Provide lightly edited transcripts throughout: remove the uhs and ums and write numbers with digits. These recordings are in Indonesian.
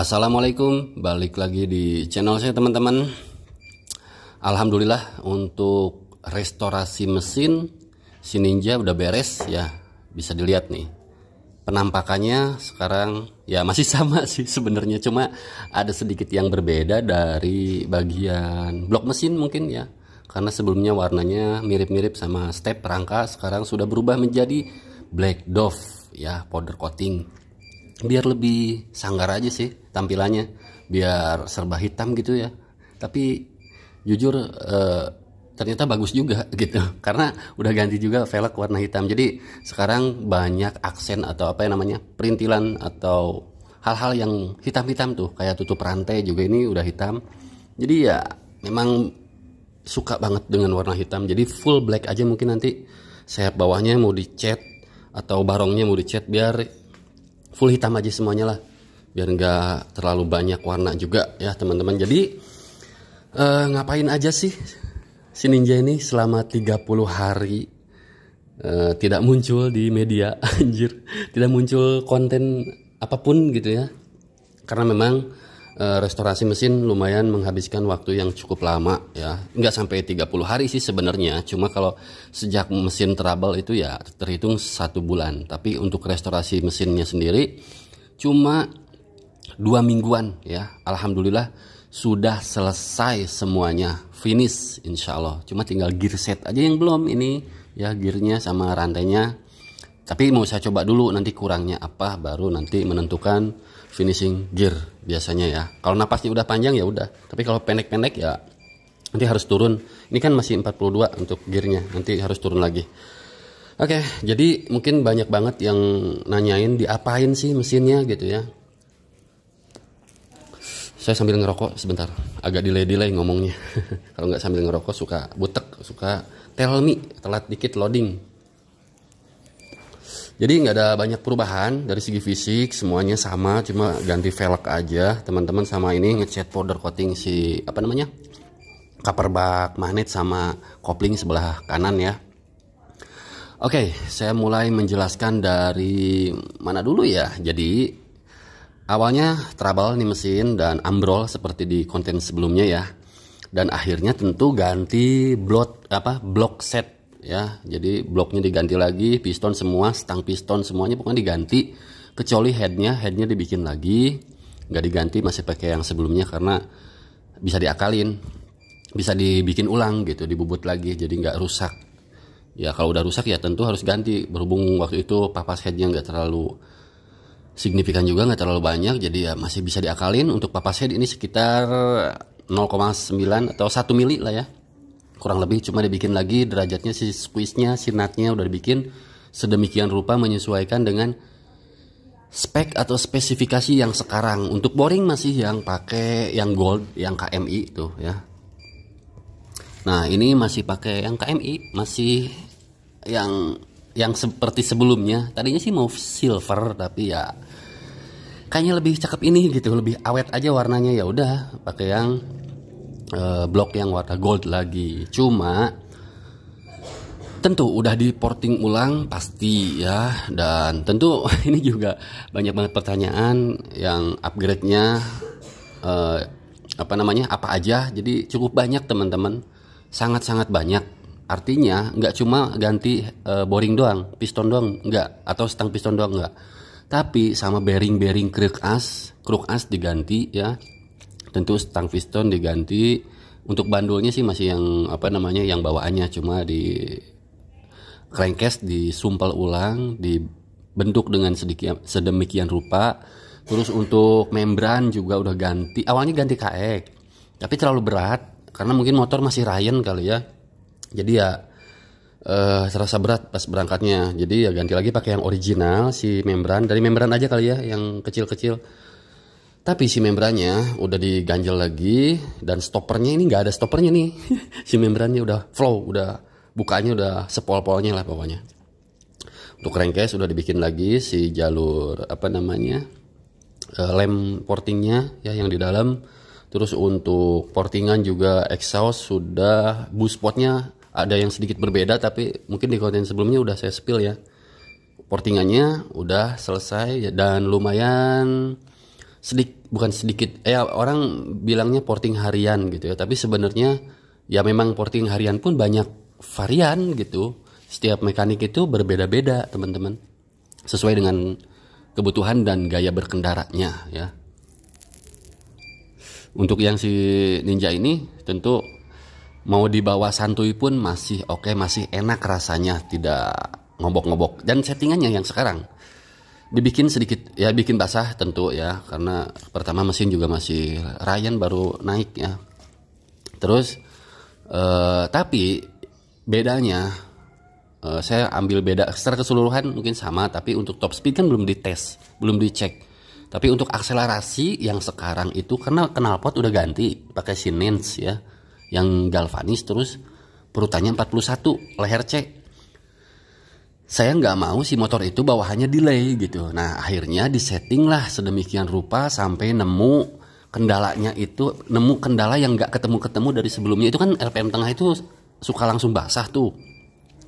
Assalamualaikum, balik lagi di channel saya teman-teman. Alhamdulillah untuk restorasi mesin si Ninja udah beres ya. Bisa dilihat nih penampakannya sekarang ya masih sama sih sebenarnya, cuma ada sedikit yang berbeda dari bagian blok mesin mungkin ya, karena sebelumnya warnanya mirip-mirip sama step rangka, sekarang sudah berubah menjadi black dove ya, powder coating, biar lebih sanggar aja sih tampilannya, biar serba hitam gitu ya. Tapi jujur ternyata bagus juga gitu, karena udah ganti juga velg warna hitam, jadi sekarang banyak aksen atau apa yang namanya perintilan atau hal-hal yang hitam-hitam tuh, kayak tutup rantai juga ini udah hitam. Jadi ya memang suka banget dengan warna hitam, jadi full black aja. Mungkin nanti sayap bawahnya mau dicat atau barongnya mau dicat biar full hitam aja semuanya lah, biar nggak terlalu banyak warna juga ya teman-teman. Jadi ngapain aja sih si Ninja ini selama 30 hari tidak muncul di media anjir, tidak muncul konten apapun gitu ya, karena memang restorasi mesin lumayan menghabiskan waktu yang cukup lama ya, nggak sampai 30 hari sih sebenarnya, cuma kalau sejak mesin trouble itu ya terhitung 1 bulan, tapi untuk restorasi mesinnya sendiri cuma 2 mingguan ya. Alhamdulillah sudah selesai semuanya, finish insya Allah, cuma tinggal gear set aja yang belum ini ya, gearnya sama rantainya. Tapi mau saya coba dulu nanti kurangnya apa, baru nanti menentukan finishing gear biasanya ya. Kalau napasnya udah panjang ya udah, tapi kalau pendek-pendek ya nanti harus turun. Ini kan masih 42 untuk gearnya, nanti harus turun lagi. Oke, jadi mungkin banyak banget yang nanyain diapain sih mesinnya gitu ya. Saya sambil ngerokok sebentar, agak delay ngomongnya. Kalau nggak sambil ngerokok suka butek, suka tell me, telat dikit loading. Jadi nggak ada banyak perubahan dari segi fisik, semuanya sama, cuma ganti velg aja teman-teman, sama ini ngecat powder coating si apa namanya cover bak magnet sama kopling sebelah kanan ya. Oke, saya mulai menjelaskan dari mana dulu ya. Jadi awalnya trouble nih mesin dan ambrol seperti di konten sebelumnya ya, dan akhirnya tentu ganti blok set ya. Jadi bloknya diganti lagi, piston semua, stang piston semuanya pokoknya diganti, kecuali headnya dibikin lagi, nggak diganti, masih pakai yang sebelumnya karena bisa diakalin, bisa dibikin ulang gitu, dibubut lagi jadi nggak rusak ya. Kalau udah rusak ya tentu harus ganti, berhubung waktu itu papas headnya nggak terlalu signifikan juga, nggak terlalu banyak, jadi ya masih bisa diakalin. Untuk papas head ini sekitar 0,9 atau 1 mili lah ya kurang lebih, cuma dibikin lagi derajatnya, si squeeze-nya, si nutnya udah dibikin sedemikian rupa menyesuaikan dengan spek atau spesifikasi yang sekarang. Untuk boring masih yang pakai yang gold, yang KMI itu ya. Nah ini masih pakai yang KMI, masih yang seperti sebelumnya. Tadinya sih mau silver, tapi ya kayaknya lebih cakep ini gitu, lebih awet aja warnanya, ya udah pakai yang blok yang warna gold lagi. Cuma tentu udah di porting ulang pasti ya, dan tentu ini juga banyak banget pertanyaan yang upgrade-nya apa aja. Jadi cukup banyak teman-teman, sangat-sangat banyak. Artinya nggak cuma ganti boring doang, piston doang nggak, atau stang piston doang nggak, tapi sama bearing kruk as diganti ya. Tentu stang piston diganti. Untuk bandulnya sih masih yang yang bawaannya, cuma di crankcase disumpel ulang, dibentuk dengan sedemikian rupa. Terus untuk membran juga udah ganti. Awalnya ganti kaek, tapi terlalu berat karena mungkin motor masih Ryan kali ya. Jadi ya terasa berat pas berangkatnya. Jadi ya ganti lagi pakai yang original, si membran, dari membran aja kali ya, yang kecil-kecil. Tapi si membrannya udah diganjel lagi, dan stoppernya ini nggak ada stoppernya nih. Si membrannya udah flow, udah bukanya udah sepol-polnya lah pokoknya. Untuk crankcase udah dibikin lagi si jalur lem portingnya ya yang di dalam. Terus untuk portingan juga exhaust sudah, boost spotnya ada yang sedikit berbeda, tapi mungkin di konten sebelumnya udah saya spill ya. Portingannya udah selesai dan lumayan bukan sedikit ya, orang bilangnya porting harian gitu ya, tapi sebenarnya ya memang porting harian pun banyak varian gitu. Setiap mekanik itu berbeda-beda teman-teman, sesuai dengan kebutuhan dan gaya berkendaranya ya. Untuk yang si Ninja ini tentu mau dibawa santuy pun masih oke, masih enak rasanya, tidak ngobok-ngobok. Dan settingannya yang sekarang dibikin sedikit ya, bikin basah tentu ya, karena pertama mesin juga masih Ryan baru naik ya. Terus tapi bedanya saya ambil beda secara keseluruhan mungkin sama, tapi untuk top speed kan belum dites, belum dicek. Tapi untuk akselerasi yang sekarang itu karena knalpot udah ganti pakai Siemens ya, yang galvanis, terus perutannya 41 leher C. Saya nggak mau si motor itu bawahannya delay gitu. Nah akhirnya disetting lah sedemikian rupa sampai nemu kendalanya itu, nemu kendala yang nggak ketemu dari sebelumnya. Itu kan RPM tengah itu suka langsung basah tuh,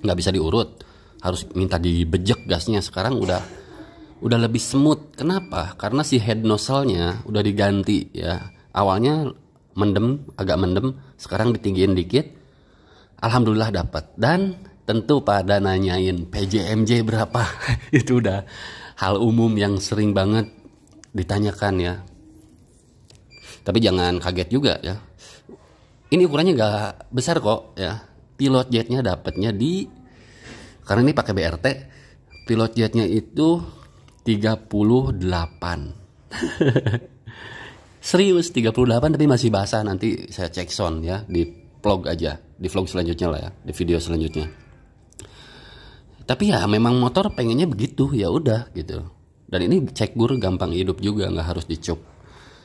nggak bisa diurut, harus minta dibejek gasnya. Sekarang udah lebih smooth. Kenapa? Karena si head nozzle-nya udah diganti ya. Awalnya agak mendem, sekarang ditinggiin dikit. Alhamdulillah dapat. Dan tentu pada nanyain PJMJ berapa. Itu udah hal umum yang sering banget ditanyakan ya. Tapi jangan kaget juga ya. Ini ukurannya gak besar kok ya. Pilot jetnya dapatnya karena ini pakai BRT, pilot jetnya itu 38. Serius 38, tapi masih basah. Nanti saya cek sound ya di vlog aja, di vlog selanjutnya lah ya, di video selanjutnya. Tapi ya memang motor pengennya begitu, ya udah gitu. Dan ini cek bur gampang hidup juga, nggak harus dicup.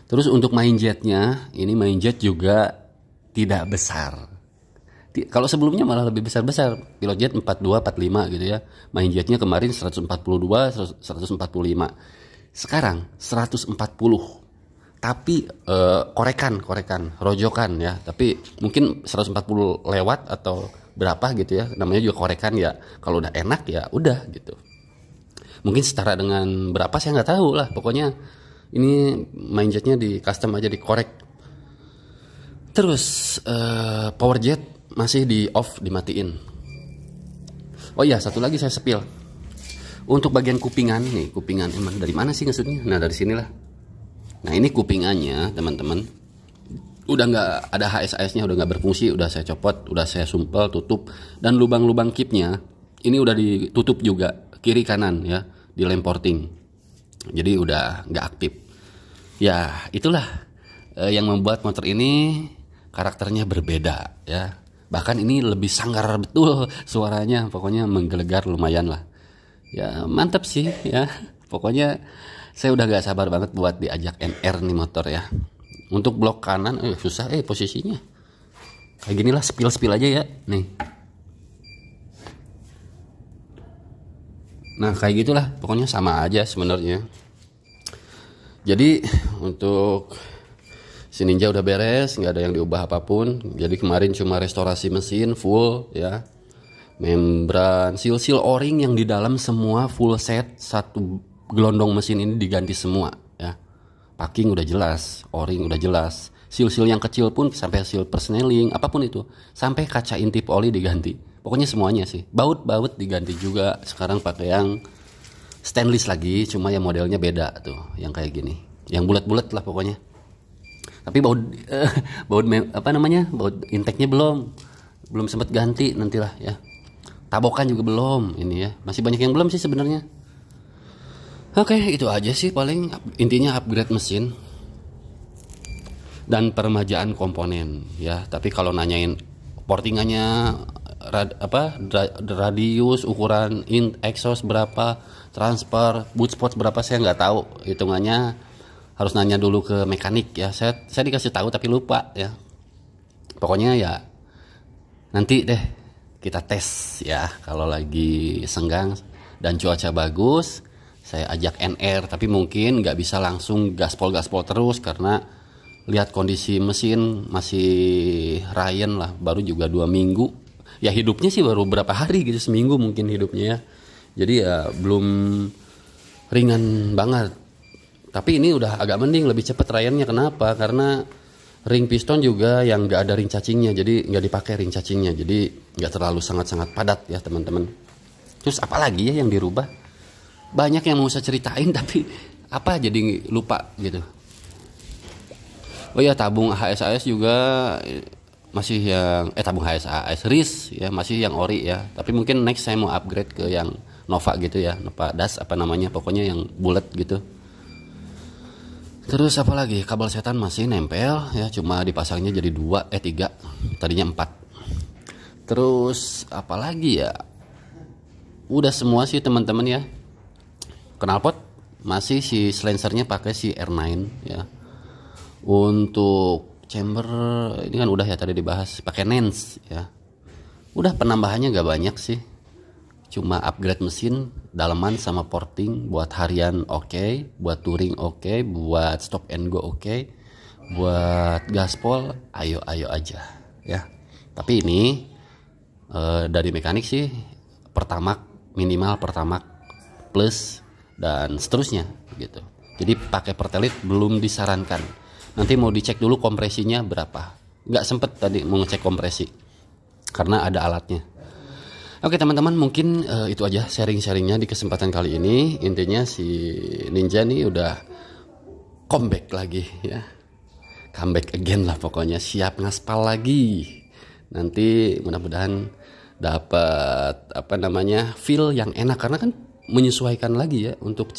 Terus untuk main jetnya, ini main jet juga tidak besar. Kalau sebelumnya malah lebih besar-besar, pilot jet 42, 45 gitu ya. Main jetnya kemarin 142, 145. Sekarang 140. Tapi korekan, rojokan ya. Tapi mungkin 140 lewat atau berapa gitu ya, namanya juga korekan ya. Kalau udah enak ya udah gitu. Mungkin setara dengan berapa saya nggak tahu lah. Pokoknya ini main jetnya di custom aja, dikorek. Terus power jet masih di off, dimatiin. Oh iya, satu lagi saya spill. Untuk bagian kupingan nih, kupingan emang dari mana sih maksudnya? Nah dari sinilah. Nah ini kupingannya teman-teman, udah nggak ada HSIS-nya, udah nggak berfungsi, udah saya copot, udah saya sumpel, tutup. Dan lubang-lubang kipnya ini udah ditutup juga, kiri kanan ya, dilem porting. Jadi udah nggak aktif. Ya itulah yang membuat motor ini karakternya berbeda ya. Bahkan ini lebih sanggar betul suaranya, pokoknya menggelegar lumayan lah. Ya mantap sih ya. Pokoknya saya udah gak sabar banget buat diajak NR nih motor ya. Untuk blok kanan susah posisinya. Kayak gini lah, spill aja ya. Nih. Nah kayak gitulah, pokoknya sama aja sebenarnya. Jadi untuk si Ninja udah beres, nggak ada yang diubah apapun. Jadi kemarin cuma restorasi mesin full ya. Membran, seal o-ring yang di dalam semua full set, satu gelondong mesin ini diganti semua ya. Packing udah jelas, o-ring udah jelas. Seal yang kecil pun sampai seal persneling, apapun itu, sampai kaca intip oli diganti. Pokoknya semuanya sih. Baut diganti juga. Sekarang pakai yang stainless lagi, cuma yang modelnya beda tuh, yang kayak gini. Yang bulat-bulat lah pokoknya. Tapi baut intake-nya belum sempat ganti, nantilah ya. Tabokan juga belum ini ya. Masih banyak yang belum sih sebenarnya. Oke, itu aja sih paling intinya, upgrade mesin dan peremajaan komponen ya. Tapi kalau nanyain portingannya radius, ukuran exhaust berapa, transfer, boot spot berapa, saya nggak tahu hitungannya. Harus nanya dulu ke mekanik ya. Saya dikasih tahu tapi lupa ya. Pokoknya ya nanti deh kita tes ya, kalau lagi senggang dan cuaca bagus saya ajak NR. Tapi mungkin nggak bisa langsung gaspol terus karena lihat kondisi mesin masih Ryan lah, baru juga 2 minggu ya, hidupnya sih baru berapa hari gitu, seminggu mungkin hidupnya ya. Jadi ya belum ringan banget. Tapi ini udah agak mending, lebih cepet rayonnya. Kenapa? Karena ring piston juga yang nggak ada ring cacingnya, jadi nggak dipakai ring cacingnya, jadi nggak terlalu sangat-sangat padat ya teman-teman. Terus apalagi ya yang dirubah? Banyak yang mau saya ceritain tapi apa jadi lupa gitu. Oh ya, tabung HSAS juga masih yang tabung HSAS RIS ya, masih yang ori ya. Tapi mungkin next saya mau upgrade ke yang Nova gitu ya, Nova Das apa namanya, pokoknya yang bulat gitu. Terus apa lagi? Kabel setan masih nempel ya, cuma dipasangnya jadi 3, tadinya 4. Terus apa lagi ya? Udah semua sih teman-teman ya. Knalpot masih si silencernya pakai si R9 ya. Untuk chamber ini kan udah ya tadi dibahas, pakai Nance ya. Udah penambahannya gak banyak sih. Cuma upgrade mesin, daleman sama porting buat harian oke, buat touring oke, buat stop and go oke, buat gaspol ayo aja ya. Tapi ini dari mekanik sih minimal Pertamax plus dan seterusnya gitu. Jadi pakai pertelit belum disarankan. Nanti mau dicek dulu kompresinya berapa. Nggak sempet tadi mau ngecek kompresi karena ada alatnya. Oke teman-teman, mungkin itu aja sharing-sharingnya di kesempatan kali ini. Intinya si Ninja nih udah comeback lagi ya. Comeback again lah pokoknya, siap ngaspal lagi. Nanti mudah-mudahan dapat feel yang enak, karena kan menyesuaikan lagi ya untuk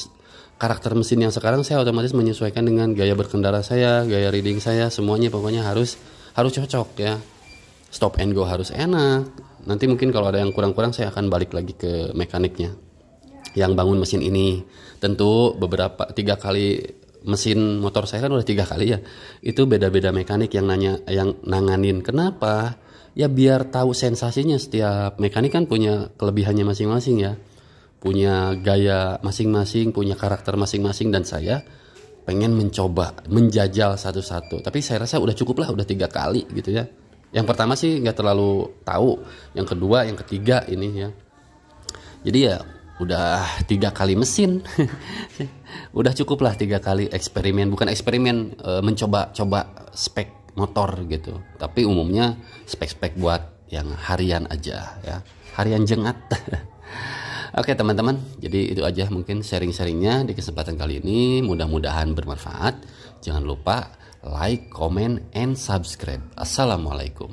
karakter mesin yang sekarang. Saya otomatis menyesuaikan dengan gaya berkendara saya, gaya reading saya, semuanya pokoknya harus cocok ya. Stop and go harus enak. Nanti mungkin kalau ada yang kurang-kurang saya akan balik lagi ke mekaniknya yang bangun mesin ini. Tentu 3 kali mesin motor saya kan udah 3 kali ya. Itu beda-beda mekanik yang nanganin. Kenapa? Ya biar tahu sensasinya. Setiap mekanik kan punya kelebihannya masing-masing ya, punya gaya masing-masing, punya karakter masing-masing, dan saya pengen menjajal satu-satu. Tapi saya rasa udah cukup lah, udah 3 kali gitu ya. Yang pertama sih nggak terlalu tahu, yang kedua, yang ketiga ini ya. Jadi ya udah 3 kali mesin. Udah cukup lah 3 kali eksperimen, bukan eksperimen, mencoba-coba spek motor gitu. Tapi umumnya spek-spek buat yang harian aja ya, harian jengat. Oke teman-teman, jadi itu aja mungkin sharing-sharingnya di kesempatan kali ini. Mudah-mudahan bermanfaat. Jangan lupa like, comment, and subscribe. Assalamualaikum.